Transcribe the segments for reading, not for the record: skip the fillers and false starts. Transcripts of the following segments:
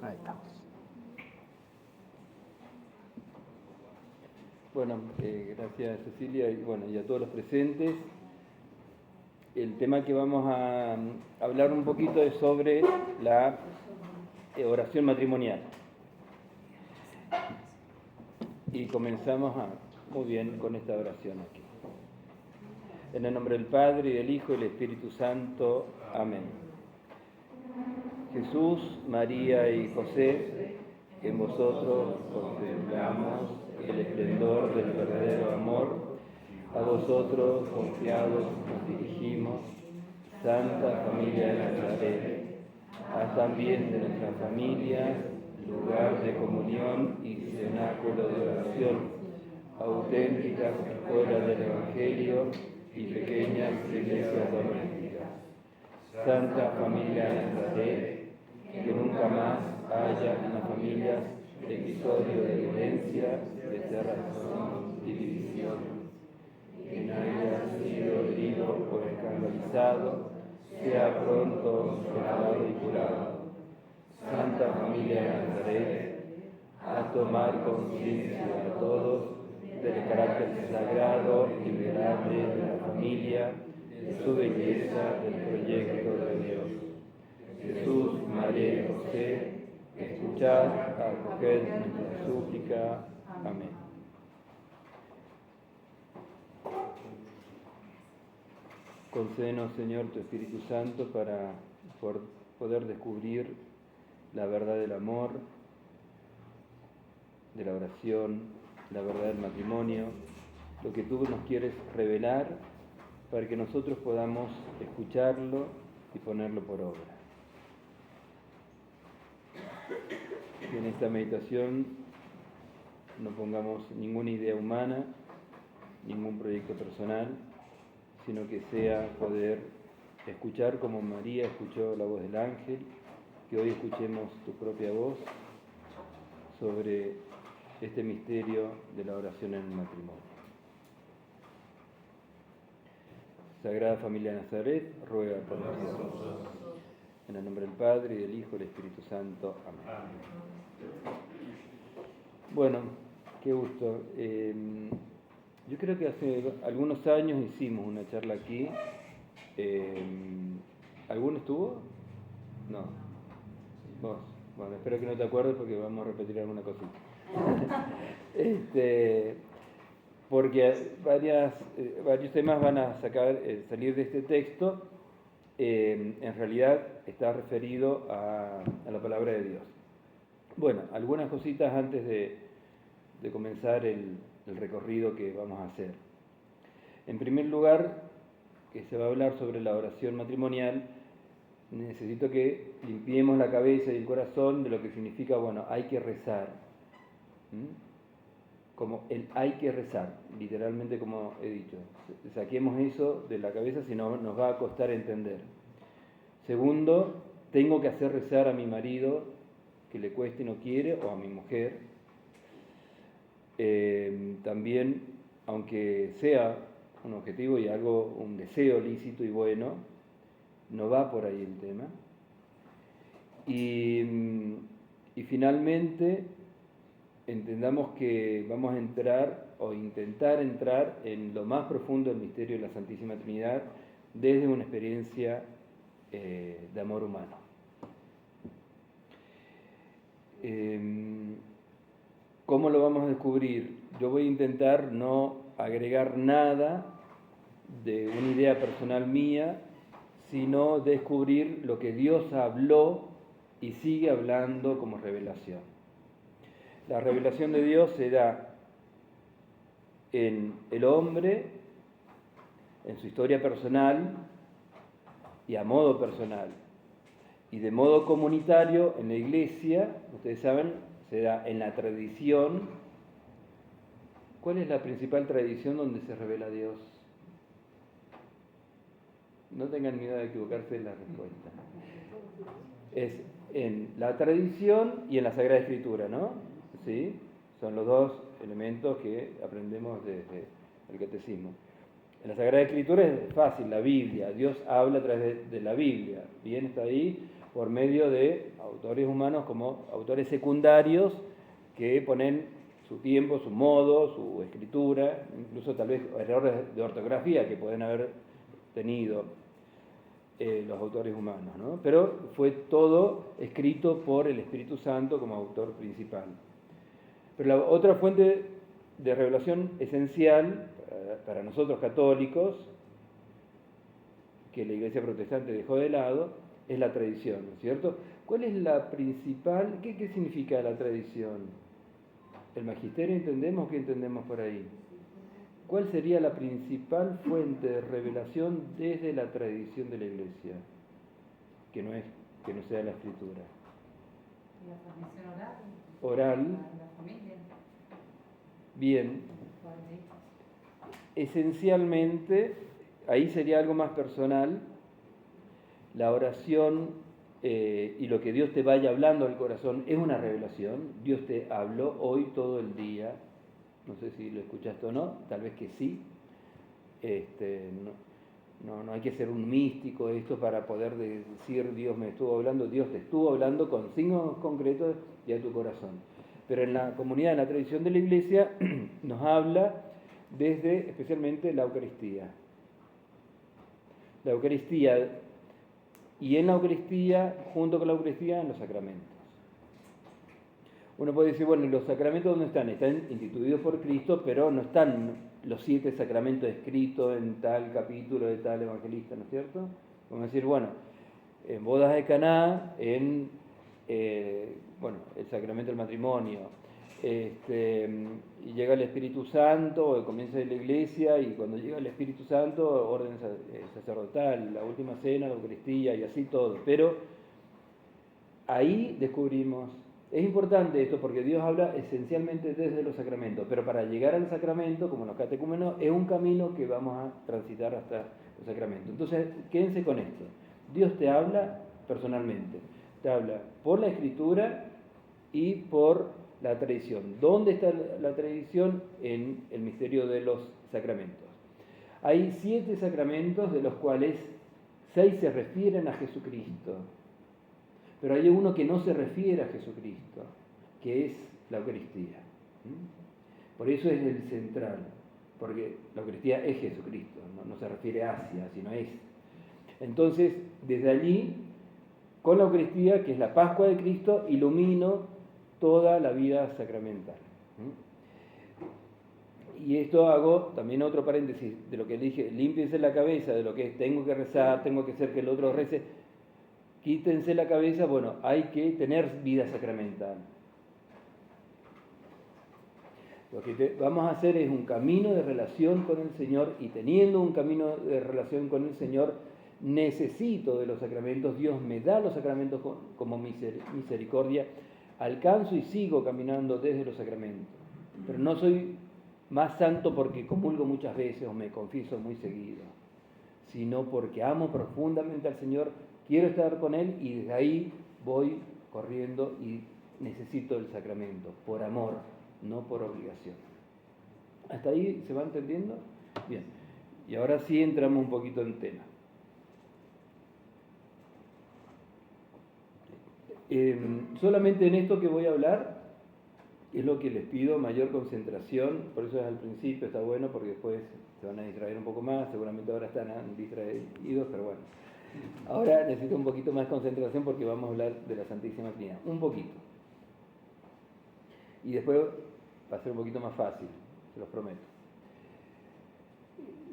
Ahí estamos. Bueno, gracias Cecilia y a todos los presentes. El tema que vamos a hablar un poquito es sobre la oración matrimonial. Y comenzamos muy bien con esta oración aquí. En el nombre del Padre, y del Hijo, y del Espíritu Santo. Amén. Jesús, María y José, en vosotros contemplamos el esplendor del verdadero amor. A vosotros, confiados, nos dirigimos. Santa Familia de Nazaret, haz también de nuestras familias lugar de comunión y cenáculo de oración, auténticas escuelas del Evangelio y pequeñas iglesias domésticas. Santa Familia de Nazaret, que nunca más haya en las familias episodio de violencia, de cerrazón y división. Que nadie haya sido herido o escandalizado, sea pronto sanado y curado. Santa Familia de Nazaret, a tomar conciencia a todos del carácter sagrado y venerable de la familia, de su belleza, del proyecto de Dios. Jesús, María y José, escuchad, acoged nuestra súplica. Amén. Concédenos, Señor, tu Espíritu Santo para poder descubrir la verdad del amor, de la oración, la verdad del matrimonio, lo que tú nos quieres revelar para que nosotros podamos escucharlo y ponerlo por obra. Que en esta meditación no pongamos ninguna idea humana, ningún proyecto personal, sino que sea poder escuchar como María escuchó la voz del ángel, que hoy escuchemos tu propia voz sobre este misterio de la oración en el matrimonio. Sagrada Familia de Nazaret, ruega por nosotros. En el nombre del Padre, y del Hijo, y del Espíritu Santo. Amén. Bueno, qué gusto. Yo creo que hace algunos años hicimos una charla aquí. ¿Alguno estuvo? No. Vos. Bueno, espero que no te acuerdes porque vamos a repetir alguna cosita. Porque varios temas van a salir de este texto. En realidad está referido a la palabra de Dios. Bueno, algunas cositas antes de comenzar el recorrido que vamos a hacer. En primer lugar, que se va a hablar sobre la oración matrimonial, necesito que limpiemos la cabeza y el corazón de lo que significa, hay que rezar. Como el hay que rezar, literalmente como he dicho. Saquemos eso de la cabeza, si no nos va a costar entender. Segundo, tengo que hacer rezar a mi marido, que le cueste y no quiere, o a mi mujer. También, aunque sea un objetivo y un deseo lícito y bueno, no va por ahí el tema. Y finalmente, entendamos que vamos a entrar o intentar entrar en lo más profundo del misterio de la Santísima Trinidad desde una experiencia de amor humano. ¿Cómo lo vamos a descubrir? Yo voy a intentar no agregar nada de una idea personal mía, sino descubrir lo que Dios habló y sigue hablando como revelación. La revelación de Dios se da en el hombre, en su historia personal y a modo personal. Y de modo comunitario en la Iglesia, ustedes saben, se da en la tradición. ¿Cuál es la principal tradición donde se revela Dios? No tengan miedo de equivocarse en la respuesta. Es en la tradición y en la Sagrada Escritura, ¿no? ¿Sí? Son los dos elementos que aprendemos desde el catecismo. En la Sagrada Escritura es fácil, la Biblia. Dios habla a través de la Biblia. Bien, está ahí. por medio de autores humanos como autores secundarios que ponen su tiempo, su modo, su escritura, incluso tal vez errores de ortografía que pueden haber tenido los autores humanos, ¿no? Pero fue todo escrito por el Espíritu Santo como autor principal. Pero la otra fuente de revelación esencial para nosotros católicos, que la Iglesia protestante dejó de lado, es la tradición, ¿no es cierto? ¿Cuál es la principal? ¿Qué significa la tradición? ¿El magisterio entendemos? ¿Qué entendemos por ahí? ¿Cuál sería la principal fuente de revelación desde la tradición de la Iglesia? Que no sea la Escritura. La transmisión oral. Oral. La familia. Bien. Esencialmente, ahí sería algo más personal, la oración y lo que Dios te vaya hablando al corazón es una revelación. Dios te habló hoy todo el día. No sé si lo escuchaste o no, tal vez que sí. No hay que ser un místico esto para poder decir Dios me estuvo hablando. Dios te estuvo hablando con signos concretos y a tu corazón. Pero en la comunidad, en la tradición de la Iglesia, nos habla desde especialmente la Eucaristía. La Eucaristía, y en la Eucaristía, junto con la Eucaristía, en los sacramentos. Uno puede decir, bueno, ¿y los sacramentos dónde están? Están instituidos por Cristo, pero no están los 7 sacramentos escritos en tal capítulo de tal evangelista, ¿no es cierto? Vamos a decir, bueno, en bodas de Caná, en el sacramento del matrimonio, y llega el Espíritu Santo, comienza la Iglesia, y cuando llega el Espíritu Santo, orden sacerdotal, la última cena, la Eucaristía, y así todo. Pero ahí descubrimos. Es importante esto porque Dios habla esencialmente desde los sacramentos, pero para llegar al sacramento, como los catecúmenos, es un camino que vamos a transitar hasta los sacramentos. Entonces, quédense con esto. Dios te habla personalmente, te habla por la Escritura y por la tradición. ¿Dónde está la tradición? En el misterio de los sacramentos. Hay 7 sacramentos, de los cuales 6 se refieren a Jesucristo. Pero hay uno que no se refiere a Jesucristo, que es la Eucaristía. Por eso es el central, porque la Eucaristía es Jesucristo, no se refiere a Asia, sino es. Entonces, desde allí, con la Eucaristía, que es la Pascua de Cristo, ilumino toda la vida sacramental. Y esto hago también otro paréntesis de lo que dije, límpiense la cabeza de lo que es tengo que rezar, tengo que hacer que el otro rece. Quítense la cabeza, bueno, hay que tener vida sacramental. Lo que vamos a hacer es un camino de relación con el Señor, y teniendo un camino de relación con el Señor, necesito de los sacramentos. Dios me da los sacramentos como misericordia. Alcanzo y sigo caminando desde los sacramentos. Pero no soy más santo porque comulgo muchas veces o me confieso muy seguido, sino porque amo profundamente al Señor, quiero estar con Él y desde ahí voy corriendo y necesito el sacramento, por amor, no por obligación. ¿Hasta ahí se va entendiendo? Bien, y ahora sí entramos un poquito en tema. Solamente en esto que voy a hablar es lo que les pido, mayor concentración. Por eso es al principio, está bueno, porque después se van a distraer un poco más. Seguramente ahora están distraídos, pero bueno. Ahora necesito un poquito más concentración porque vamos a hablar de la Santísima Trinidad. Un poquito. Y después va a ser un poquito más fácil, se los prometo.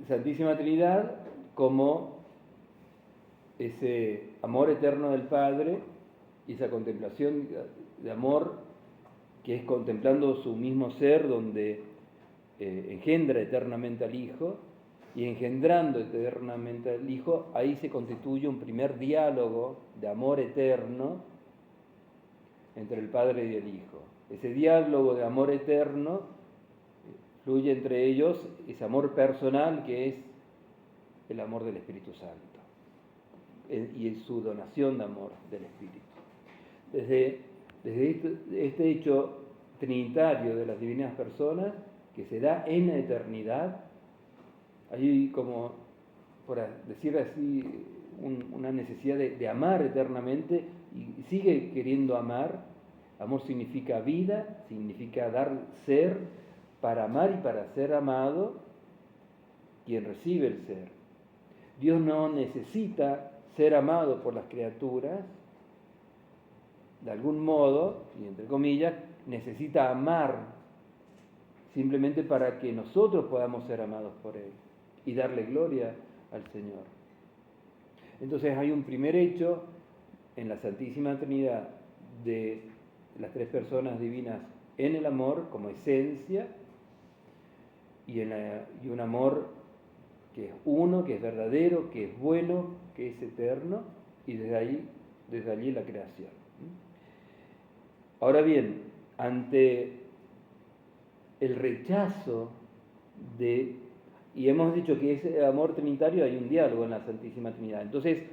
Santísima Trinidad como ese amor eterno del Padre y esa contemplación de amor que es contemplando su mismo ser, donde engendra eternamente al Hijo, y engendrando eternamente al Hijo, ahí se constituye un primer diálogo de amor eterno entre el Padre y el Hijo. Ese diálogo de amor eterno fluye entre ellos ese amor personal que es el amor del Espíritu Santo y su donación de amor del Espíritu. Desde este hecho trinitario de las divinas personas que se da en la eternidad, ahí como, por decir así una necesidad de amar eternamente y sigue queriendo amar. Amor significa vida, significa dar ser para amar y para ser amado quien recibe el ser. Dios no necesita ser amado por las criaturas, de algún modo, y entre comillas, necesita amar simplemente para que nosotros podamos ser amados por Él y darle gloria al Señor. Entonces hay un primer hecho en la Santísima Trinidad de las tres personas divinas en el amor como esencia y un amor que es uno, que es verdadero, que es bueno, que es eterno, y desde allí la creación. Ahora bien, ante el rechazo y hemos dicho que ese amor trinitario hay un diálogo en la Santísima Trinidad, entonces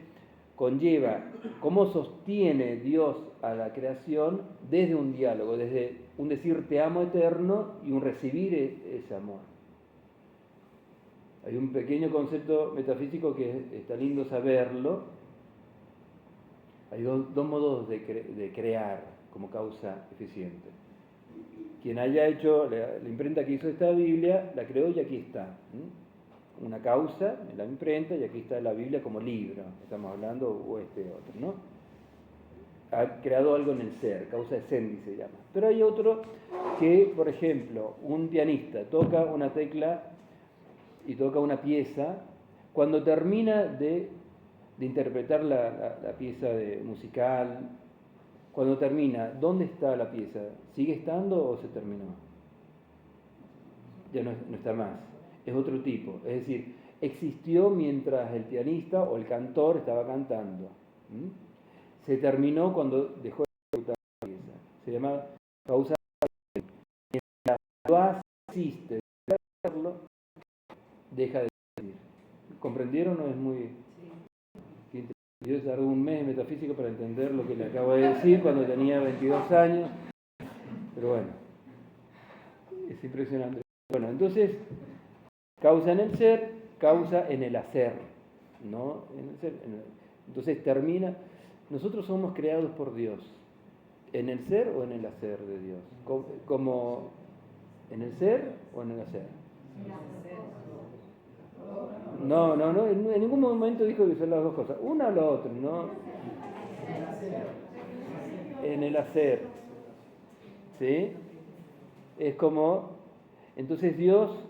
conlleva cómo sostiene Dios a la creación desde un diálogo, desde un decir te amo eterno y un recibir ese amor. Hay un pequeño concepto metafísico que está lindo saberlo. Hay dos modos de crear como causa eficiente. Quien haya hecho la imprenta que hizo esta Biblia, la creó y aquí está. Una causa en la imprenta y aquí está la Biblia como libro, estamos hablando, o otro, ¿no? Ha creado algo en el ser, causa essendi se llama. Pero hay otro que, por ejemplo, un pianista toca una tecla y toca una pieza, cuando termina de interpretar la pieza musical, cuando termina, ¿dónde está la pieza? ¿Sigue estando o se terminó? Ya no está más, es otro tipo. Es decir, existió mientras el pianista o el cantor estaba cantando. Se terminó cuando dejó de ejecutar la pieza. Se llama causa. Mientras lo existe, deja de existir. ¿Comprendieron o es muy...? Sí. Yo tardé un mes en metafísica para entender lo que le acabo de decir cuando tenía 22 años. Pero bueno, es impresionante. Bueno, entonces, causa en el ser, causa en el hacer, ¿no? Entonces termina, nosotros somos creados por Dios, ¿en el ser o en el hacer de Dios? ¿Como en el ser o en el hacer? No, en ningún momento dijo que son las dos cosas, una o la otra, ¿no? En el hacer, ¿sí? Es como, entonces Dios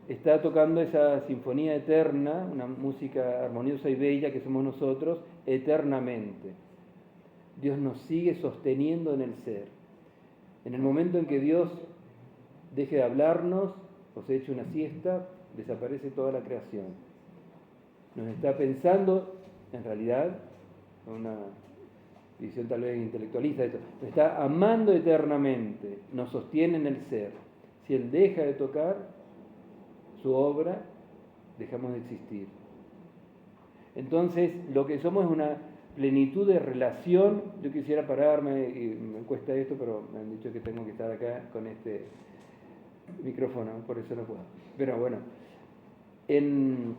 está tocando esa sinfonía eterna, una música armoniosa y bella que somos nosotros, eternamente. Dios nos sigue sosteniendo en el ser. En el momento en que Dios deje de hablarnos o se eche una siesta, desaparece toda la creación. Nos está pensando, en realidad, una visión tal vez intelectualista, nos está amando eternamente, nos sostiene en el ser. Si Él deja de tocar su obra, dejamos de existir. Entonces, lo que somos es una plenitud de relación. Yo quisiera pararme, y me cuesta esto, pero me han dicho que tengo que estar acá con este micrófono, por eso no puedo. Pero bueno, en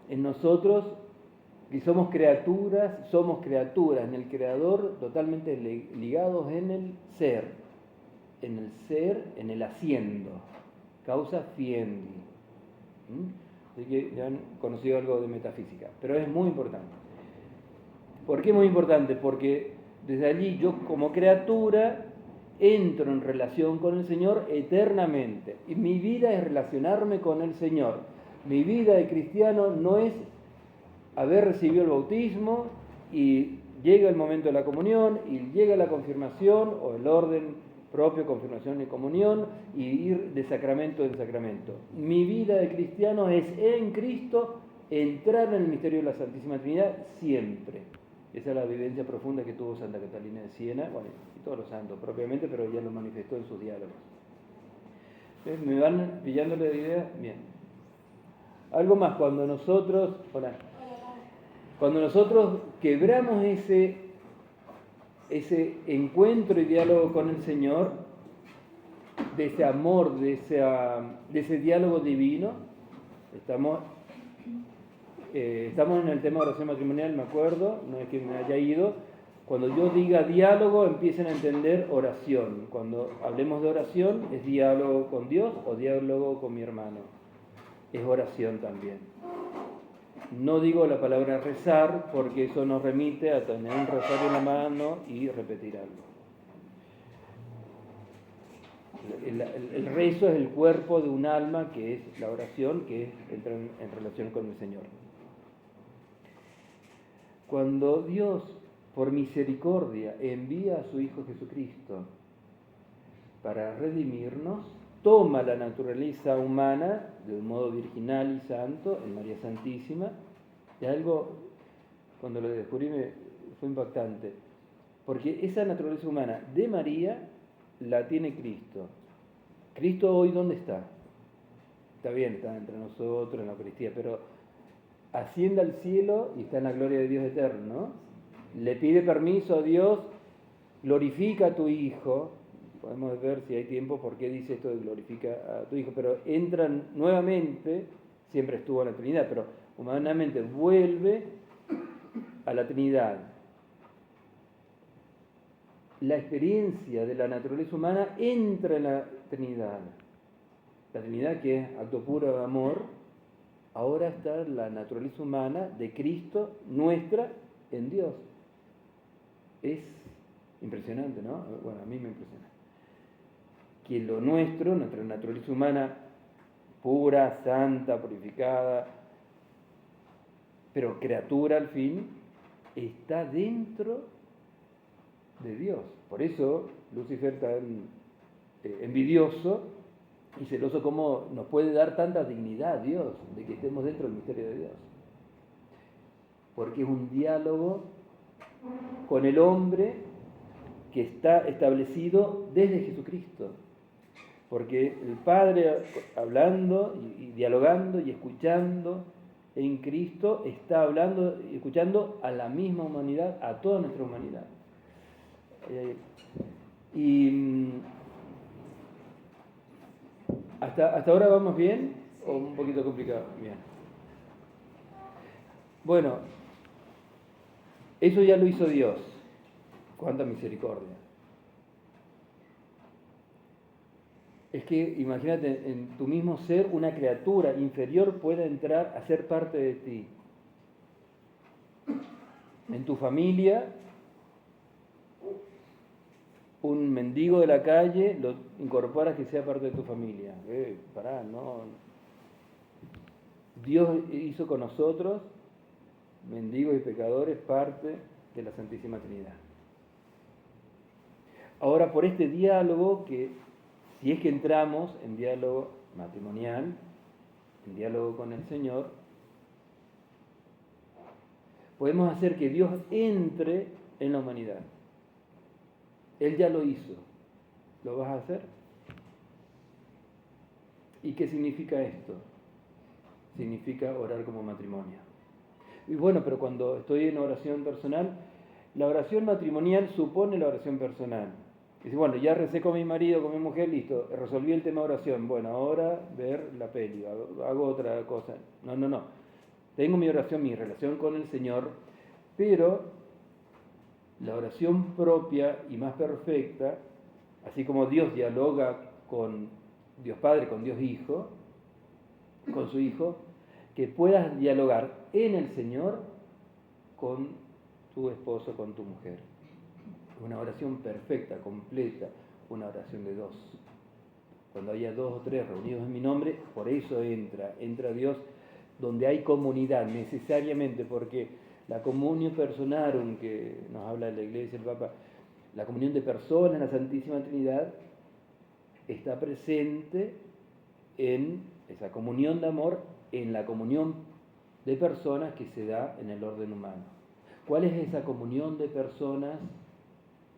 nosotros, que somos criaturas en el Creador, totalmente ligados en el ser, en el haciendo, causa fiendi. Así que ya han conocido algo de metafísica, pero es muy importante. ¿Por qué es muy importante? Porque desde allí yo como criatura entro en relación con el Señor eternamente. Y mi vida es relacionarme con el Señor. Mi vida de cristiano no es haber recibido el bautismo y llega el momento de la comunión y llega la confirmación o el orden propio, confirmación y comunión, y ir de sacramento en sacramento. Mi vida de cristiano es en Cristo entrar en el misterio de la Santísima Trinidad siempre. Esa es la vivencia profunda que tuvo Santa Catalina de Siena, bueno, y todos los santos propiamente, pero ella lo manifestó en sus diálogos. ¿Me van pillando la idea? Bien. Algo más, cuando nosotros quebramos ese encuentro y diálogo con el Señor, de ese amor, de ese diálogo divino, estamos estamos en el tema de oración matrimonial, me acuerdo, no es que me haya ido. Cuando yo diga diálogo, empiecen a entender oración. Cuando hablemos de oración, ¿es diálogo con Dios o diálogo con mi hermano? Es oración también. No digo la palabra rezar porque eso nos remite a tener un rosario en la mano y repetir algo. El rezo es el cuerpo de un alma, que es la oración, que entra en relación con el Señor. Cuando Dios, por misericordia, envía a su Hijo Jesucristo para redimirnos, toma la naturaleza humana de un modo virginal y santo en María Santísima. Y algo, cuando lo descubrí, fue impactante, porque esa naturaleza humana de María la tiene Cristo. ¿Cristo hoy dónde está? Está bien, está entre nosotros en la Eucaristía, pero asciende al cielo y está en la gloria de Dios eterno, ¿no? Le pide permiso a Dios, glorifica a tu Hijo. Podemos ver si hay tiempo por qué dice esto de glorifica a tu Hijo, pero entran nuevamente, siempre estuvo en la Trinidad, pero humanamente vuelve a la Trinidad. La experiencia de la naturaleza humana entra en la Trinidad. La Trinidad, que es acto puro de amor, ahora está la naturaleza humana de Cristo, nuestra, en Dios. Es impresionante, ¿no? Bueno, a mí me impresiona. Que lo nuestro, nuestra naturaleza humana pura, santa, purificada, pero criatura al fin, está dentro de Dios. Por eso Lucifer tan envidioso y celoso, como nos puede dar tanta dignidad a Dios, de que estemos dentro del misterio de Dios. Porque es un diálogo con el hombre que está establecido desde Jesucristo. Porque el Padre, hablando y dialogando y escuchando en Cristo, está hablando y escuchando a la misma humanidad, a toda nuestra humanidad. ¿Hasta ahora vamos bien? ¿O un poquito complicado? Bien. Bueno, eso ya lo hizo Dios. Cuánta misericordia. Es que imagínate, en tu mismo ser, una criatura inferior puede entrar a ser parte de ti. En tu familia, un mendigo de la calle lo incorporas que sea parte de tu familia. Pará, no. Dios hizo con nosotros, mendigos y pecadores, parte de la Santísima Trinidad. Ahora, por este diálogo, que si es que entramos en diálogo matrimonial, en diálogo con el Señor, podemos hacer que Dios entre en la humanidad. Él ya lo hizo. ¿Lo vas a hacer? ¿Y qué significa esto? Significa orar como matrimonio. Y bueno, pero cuando estoy en oración personal, la oración matrimonial supone la oración personal. Dice, bueno, ya recé con mi marido, con mi mujer, listo, resolví el tema de oración. Bueno, ahora ver la peli, hago otra cosa. No. Tengo mi oración, mi relación con el Señor, pero la oración propia y más perfecta, así como Dios dialoga con Dios Padre, con Dios Hijo, con su Hijo, que puedas dialogar en el Señor con tu esposo, con tu mujer. Una oración perfecta, completa, una oración de dos. Cuando haya dos o tres reunidos en mi nombre, por eso entra Dios, donde hay comunidad, necesariamente, porque la comunión personarum, que nos habla de la Iglesia, el Papa, la comunión de personas en la Santísima Trinidad, está presente en esa comunión de amor, en la comunión de personas que se da en el orden humano. ¿Cuál es esa comunión de personas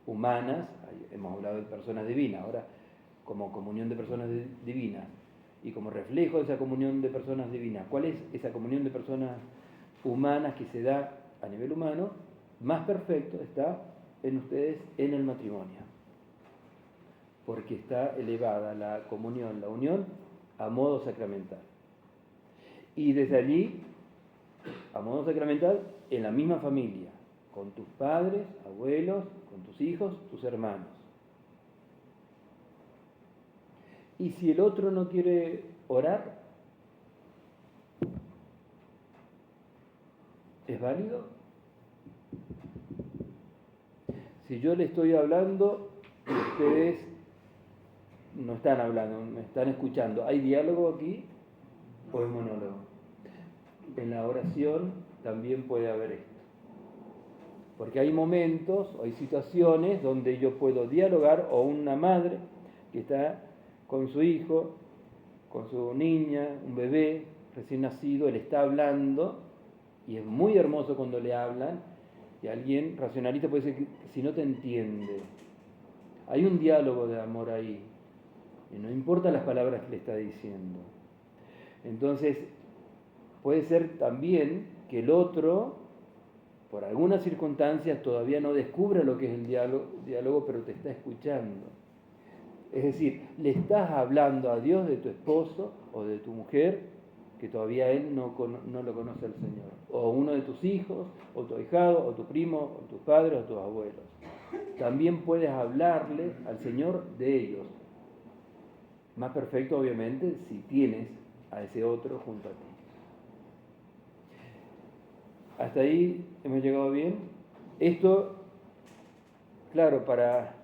humanas? Hemos hablado de personas divinas, ahora como comunión de personas divinas y como reflejo de esa comunión de personas divinas. ¿Cuál es esa comunión de personas humanas que se da a nivel humano? Más perfecto está en ustedes en el matrimonio, porque está elevada la comunión, la unión, a modo sacramental. Y desde allí a modo sacramental en la misma familia, con tus padres, abuelos, con tus hijos, tus hermanos. Y si el otro no quiere orar, ¿es válido? Si yo le estoy hablando, ustedes no están hablando, me están escuchando. ¿Hay diálogo aquí o es monólogo? En la oración también puede haber esto. Porque hay momentos, hay situaciones donde yo puedo dialogar, o una madre que está con su hijo, con su niña, un bebé recién nacido, él está hablando, y es muy hermoso cuando le hablan, y alguien racionalista puede decir que si no te entiende. Hay un diálogo de amor ahí, y no importa las palabras que le está diciendo. Entonces, puede ser también que el otro, por algunas circunstancias, todavía no descubra lo que es el diálogo, pero te está escuchando. Es decir, le estás hablando a Dios de tu esposo o de tu mujer, que todavía él no lo conoce al Señor. O uno de tus hijos, o tu ahijado, o tu primo, o tus padres, o tus abuelos. También puedes hablarle al Señor de ellos. Más perfecto, obviamente, si tienes a ese otro junto a ti. ¿Hasta ahí hemos llegado bien? Esto, claro, para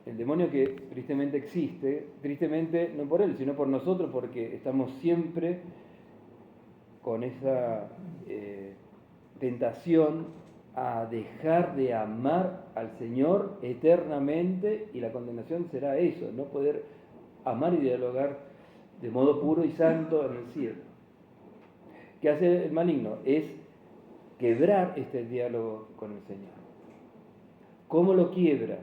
el demonio que tristemente existe, tristemente no por él, sino por nosotros, porque estamos siempre con esa tentación a dejar de amar al Señor eternamente, y la condenación será eso, no poder amar y dialogar de modo puro y santo en el cielo. ¿Qué hace el maligno? Es quebrar este diálogo con el Señor. ¿Cómo lo quiebra?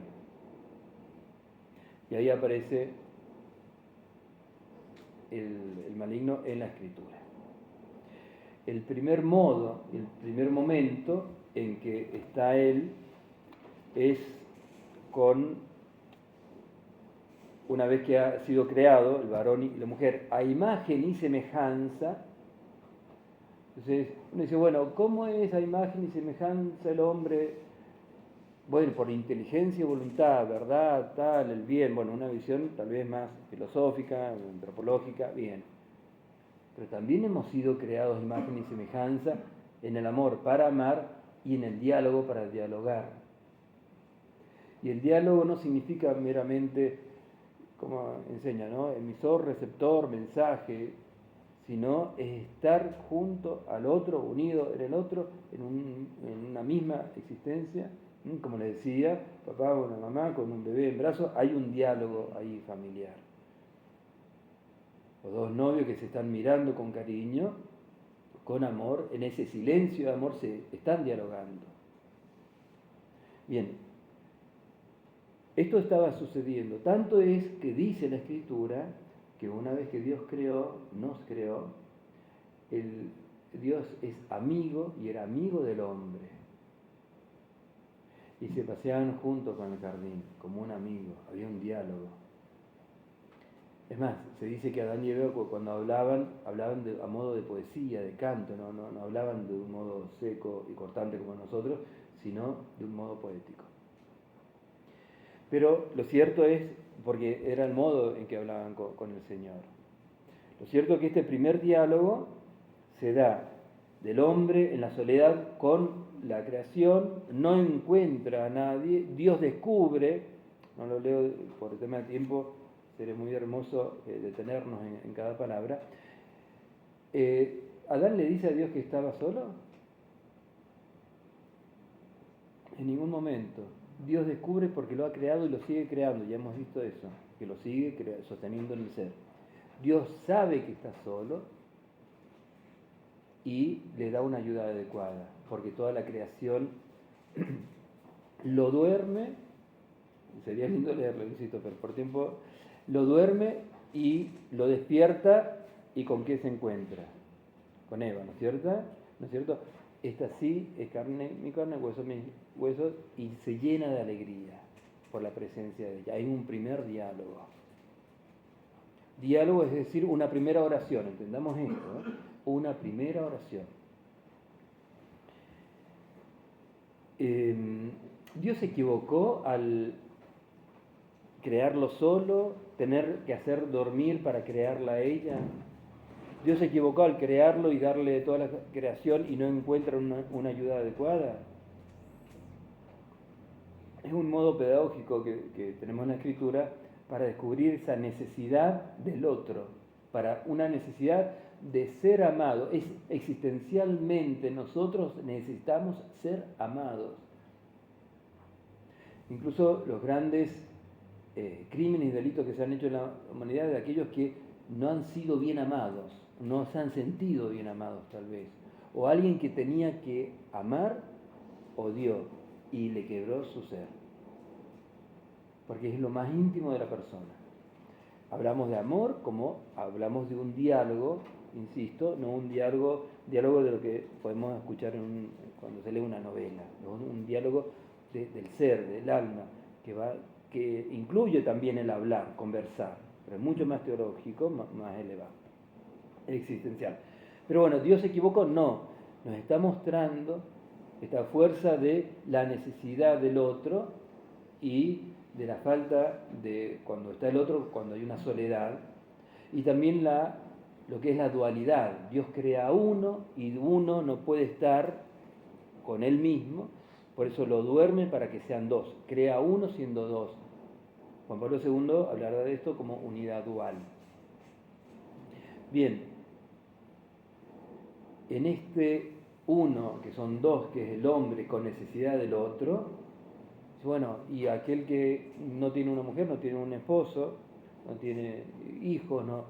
Y ahí aparece el maligno en la Escritura. El primer modo, el primer momento en que está él es una vez que ha sido creado el varón y la mujer a imagen y semejanza. Entonces uno dice, bueno, ¿cómo es a imagen y semejanza el hombre? Bueno, por inteligencia y voluntad, verdad, tal, el bien. Bueno, una visión tal vez más filosófica, antropológica, bien. Pero también hemos sido creados a imagen y semejanza en el amor para amar y en el diálogo para dialogar. Y el diálogo no significa meramente, como enseña, ¿no?, emisor, receptor, mensaje, sino es estar junto al otro, unido en el otro, en una misma existencia. Como le decía, papá o una mamá con un bebé en brazos, hay un diálogo ahí familiar. O dos novios que se están mirando con cariño, con amor, en ese silencio de amor se están dialogando. Bien, esto estaba sucediendo. Tanto es que dice la Escritura que una vez que Dios nos creó, Dios es amigo y era amigo del hombre. Y se paseaban juntos con el jardín, como un amigo, había un diálogo. Es más, se dice que Adán y Eva cuando hablaban a modo de poesía, de canto, no hablaban de un modo seco y cortante como nosotros, sino de un modo poético. Pero lo cierto es, porque era el modo en que hablaban con el Señor, lo cierto es que este primer diálogo se da del hombre en la soledad con la creación, no encuentra a nadie, Dios descubre, no lo leo por el tema del tiempo, sería muy hermoso detenernos en cada palabra. ¿Adán le dice a Dios que estaba solo? En ningún momento. Dios descubre porque lo ha creado y lo sigue creando, ya hemos visto eso, que lo sigue sosteniendo en el ser. Dios sabe que está solo y le da una ayuda adecuada, porque toda la creación lo duerme, sería lindo leerlo, insisto, pero por tiempo, lo duerme y lo despierta, ¿y con qué se encuentra? Con Eva, ¿no es cierto? ¿No es cierto? Esta sí es mi carne, huesos mis huesos, y se llena de alegría por la presencia de ella. Hay un primer diálogo. Diálogo es decir, una primera oración, entendamos esto, ¿eh? Una primera oración. Dios se equivocó al crearlo solo, tener que hacer dormir para crearla a ella. Dios se equivocó al crearlo y darle toda la creación y no encuentra una ayuda adecuada. Es un modo pedagógico que tenemos en la Escritura para descubrir esa necesidad del otro, para una necesidad de ser amado. Existencialmente nosotros necesitamos ser amados. Incluso los grandes crímenes y delitos que se han hecho en la humanidad de aquellos que no han sido bien amados, no se han sentido bien amados tal vez, o alguien que tenía que amar odió y le quebró su ser, porque es lo más íntimo de la persona. Hablamos de amor como hablamos de un diálogo, insisto, no un diálogo de lo que podemos escuchar cuando se lee una novela, ¿no? Un diálogo del ser, del alma, que incluye también el hablar, conversar, pero es mucho más teológico, más elevado, existencial. Pero bueno, ¿Dios se equivocó? No, nos está mostrando esta fuerza de la necesidad del otro y de la falta de cuando está el otro, cuando hay una soledad, y también lo que es la dualidad. Dios crea a uno y uno no puede estar con él mismo, por eso lo duerme para que sean dos, crea uno siendo dos. Juan Pablo II hablará de esto como unidad dual. Bien, en este uno, que son dos, que es el hombre con necesidad del otro, bueno, y aquel que no tiene una mujer, no tiene un esposo, no tiene hijos, no,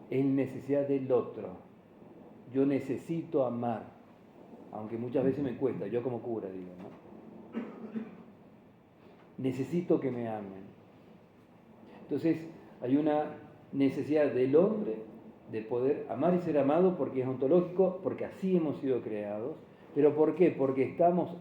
es necesidad del otro. Yo necesito amar, aunque muchas veces me cuesta, yo como cura digo, ¿no? Necesito que me amen. Entonces hay una necesidad del hombre de poder amar y ser amado porque es ontológico, porque así hemos sido creados. ¿Pero por qué? Porque estamos